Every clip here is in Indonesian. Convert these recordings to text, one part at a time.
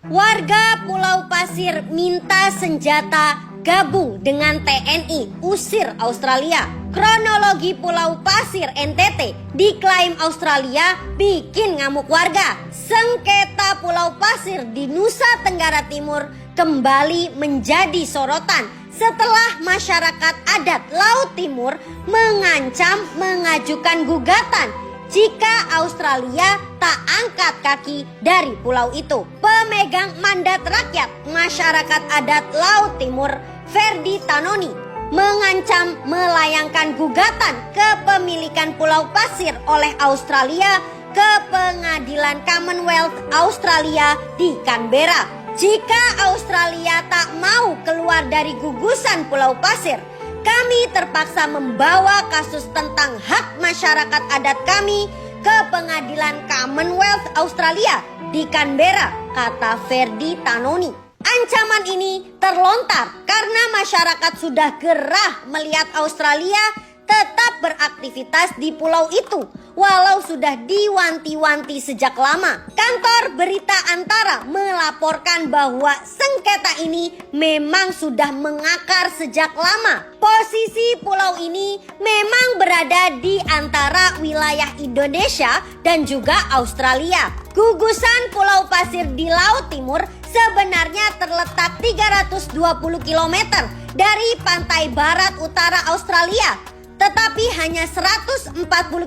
Warga Pulau Pasir minta senjata gabung dengan TNI usir Australia. Kronologi Pulau Pasir NTT diklaim Australia bikin ngamuk warga. Sengketa Pulau Pasir di Nusa Tenggara Timur kembali menjadi sorotan setelah masyarakat adat Laut Timur mengancam mengajukan gugatan jika Australia tak angkat kaki dari pulau itu. Pemegang mandat rakyat masyarakat adat Laut Timur, Ferdi Tanoni, mengancam melayangkan gugatan kepemilikan Pulau Pasir oleh Australia ke Pengadilan Commonwealth Australia di Canberra. Jika Australia tak mau keluar dari gugusan Pulau Pasir, kami terpaksa membawa kasus tentang hak masyarakat adat kami ke Pengadilan Commonwealth Australia di Canberra, kata Ferdi Tanoni. Ancaman ini terlontar karena masyarakat sudah gerah melihat Australia tetap beraktivitas di pulau itu walau sudah diwanti-wanti sejak lama. Kantor Berita Antara melaporkan bahwa sengketa ini memang sudah mengakar sejak lama. Posisi pulau ini memang berada di antara wilayah Indonesia dan juga Australia. Gugusan Pulau Pasir di Laut Timur sebenarnya terletak 320 km dari pantai barat utara Australia, tetapi hanya 140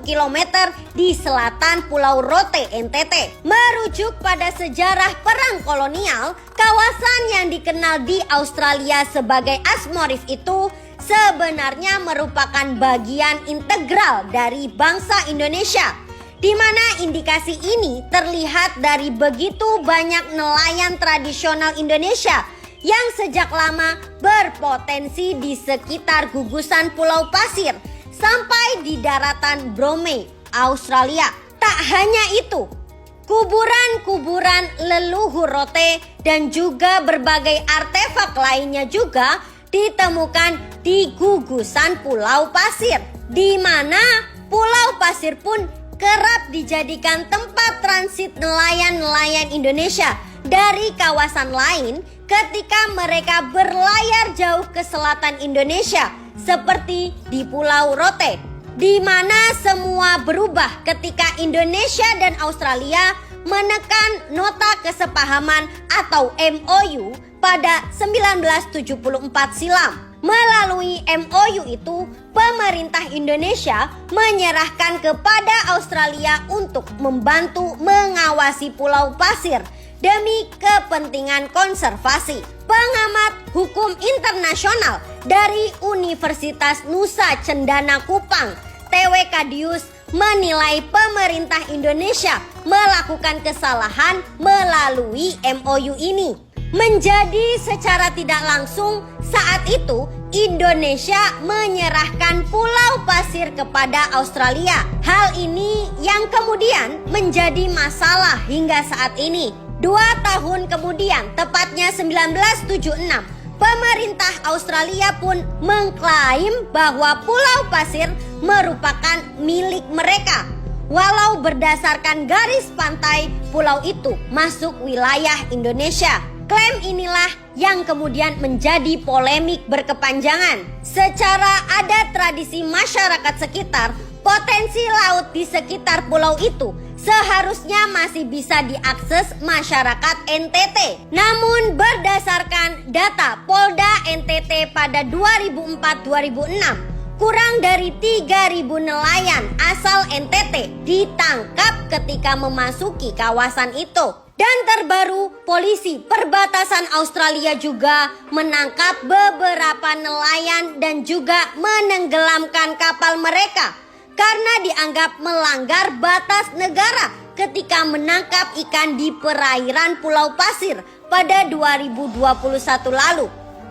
km di selatan Pulau Rote NTT. Merujuk pada sejarah perang kolonial, kawasan yang dikenal di Australia sebagai Asmorif itu sebenarnya merupakan bagian integral dari bangsa Indonesia, di mana indikasi ini terlihat dari begitu banyak nelayan tradisional Indonesia yang sejak lama berpotensi di sekitar gugusan Pulau Pasir sampai di daratan Bromei, Australia. Tak hanya itu, kuburan-kuburan leluhur Rote dan juga berbagai artefak lainnya juga ditemukan di gugusan Pulau Pasir, di mana Pulau Pasir pun kerap dijadikan tempat transit nelayan-nelayan Indonesia dari kawasan lain ketika mereka berlayar jauh ke selatan Indonesia seperti di Pulau Rote, di mana semua berubah ketika Indonesia dan Australia menekan nota kesepahaman atau MOU pada 1974 silam. Melalui MOU itu, pemerintah Indonesia menyerahkan kepada Australia untuk membantu mengawasi Pulau Pasir demi kepentingan konservasi. Pengamat hukum internasional dari Universitas Nusa Cendana Kupang, TWK menilai pemerintah Indonesia melakukan kesalahan melalui MOU ini. Menjadi secara tidak langsung saat itu Indonesia menyerahkan Pulau Pasir kepada Australia. Hal ini yang kemudian menjadi masalah hingga saat ini. 2 tahun kemudian, tepatnya 1976, pemerintah Australia pun mengklaim bahwa Pulau Pasir merupakan milik mereka, walau berdasarkan garis pantai pulau itu masuk wilayah Indonesia. Klaim inilah yang kemudian menjadi polemik berkepanjangan. Secara adat tradisi masyarakat sekitar, potensi laut di sekitar pulau itu seharusnya masih bisa diakses masyarakat NTT. Namun berdasarkan data Polda NTT pada 2004-2006, kurang dari 3.000 nelayan asal NTT ditangkap ketika memasuki kawasan itu. Dan terbaru, polisi perbatasan Australia juga menangkap beberapa nelayan dan juga menenggelamkan kapal mereka karena dianggap melanggar batas negara ketika menangkap ikan di perairan Pulau Pasir pada 2021 lalu.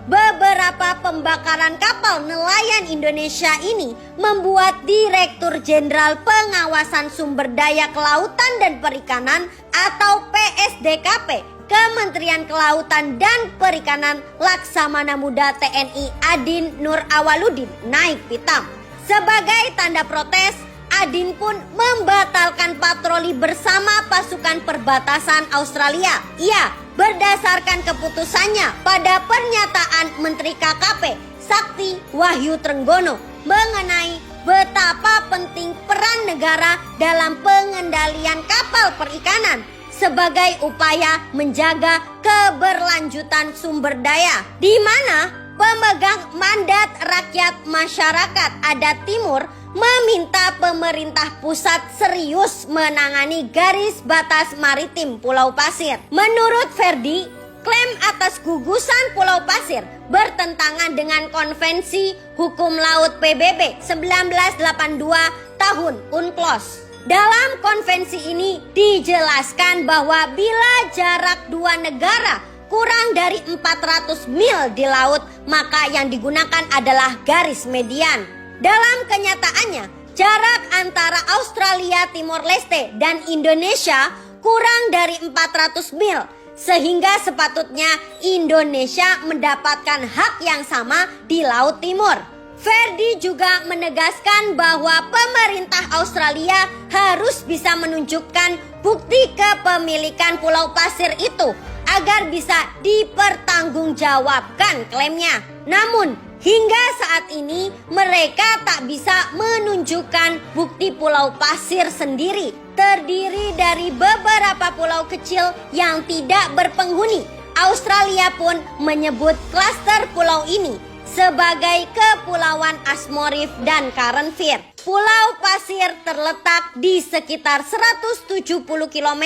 Beberapa pembakaran kapal nelayan Indonesia ini membuat Direktur Jenderal Pengawasan Sumber Daya Kelautan dan Perikanan atau PSDKP Kementerian Kelautan dan Perikanan Laksamana Muda TNI Adin Nur Awaludin naik pitam. Sebagai tanda protes, Adin pun membatalkan patroli bersama pasukan perbatasan Australia. Ia berdasarkan keputusannya pada pernyataan Menteri KKP Sakti Wahyu Trenggono mengenai betapa penting peran negara dalam pengendalian kapal perikanan sebagai upaya menjaga keberlanjutan sumber daya, di mana pemegang mandat rakyat masyarakat adat Timur meminta pemerintah pusat serius menangani garis batas maritim Pulau Pasir. Menurut Ferdi, klaim atas gugusan Pulau Pasir bertentangan dengan Konvensi Hukum Laut PBB 1982 tahun UNCLOS. Dalam konvensi ini dijelaskan bahwa bila jarak dua negara kurang dari 400 mil di laut, maka yang digunakan adalah garis median. Dalam kenyataannya, jarak antara Australia Timor Leste dan Indonesia kurang dari 400 mil, sehingga sepatutnya Indonesia mendapatkan hak yang sama di Laut Timur. Ferdi juga menegaskan bahwa pemerintah Australia harus bisa menunjukkan bukti kepemilikan Pulau Pasir itu agar bisa dipertanggungjawabkan klaimnya. Namun, hingga saat ini mereka tak bisa menunjukkan bukti Pulau Pasir sendiri. Terdiri dari beberapa pulau kecil yang tidak berpenghuni. Australia pun menyebut klaster pulau ini sebagai Kepulauan Asmorif dan Cairnfire. Pulau Pasir terletak di sekitar 170 km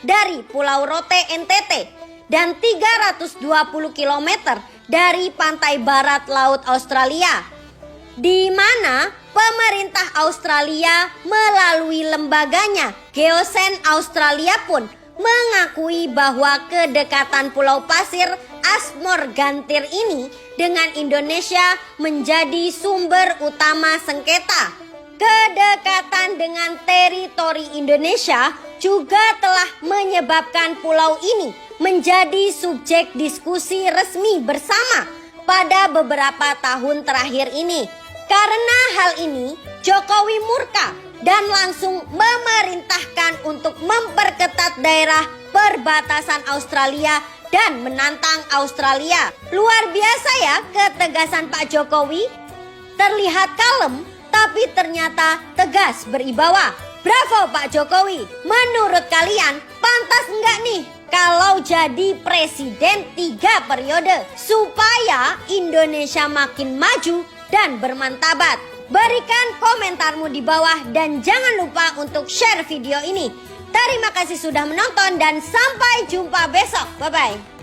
dari Pulau Rote NTT dan 320 km dari pantai barat Laut Australia, di mana pemerintah Australia melalui lembaganya Geosan Australia pun mengakui bahwa kedekatan Pulau Pasir Asmorgantir ini dengan Indonesia menjadi sumber utama sengketa. Kedekatan dengan teritori Indonesia juga telah menyebabkan pulau ini menjadi subjek diskusi resmi bersama pada beberapa tahun terakhir ini. Karena hal ini, Jokowi murka dan langsung memerintahkan untuk memperketat daerah perbatasan Australia dan menantang Australia. Luar biasa ya ketegasan Pak Jokowi. Terlihat kalem, tapi ternyata tegas beribawa. Bravo Pak Jokowi. Menurut kalian, pantas enggak nih kalau jadi presiden 3 periode supaya Indonesia makin maju dan bermartabat? Berikan komentarmu di bawah dan jangan lupa untuk share video ini. Terima kasih sudah menonton dan sampai jumpa besok. Bye-bye.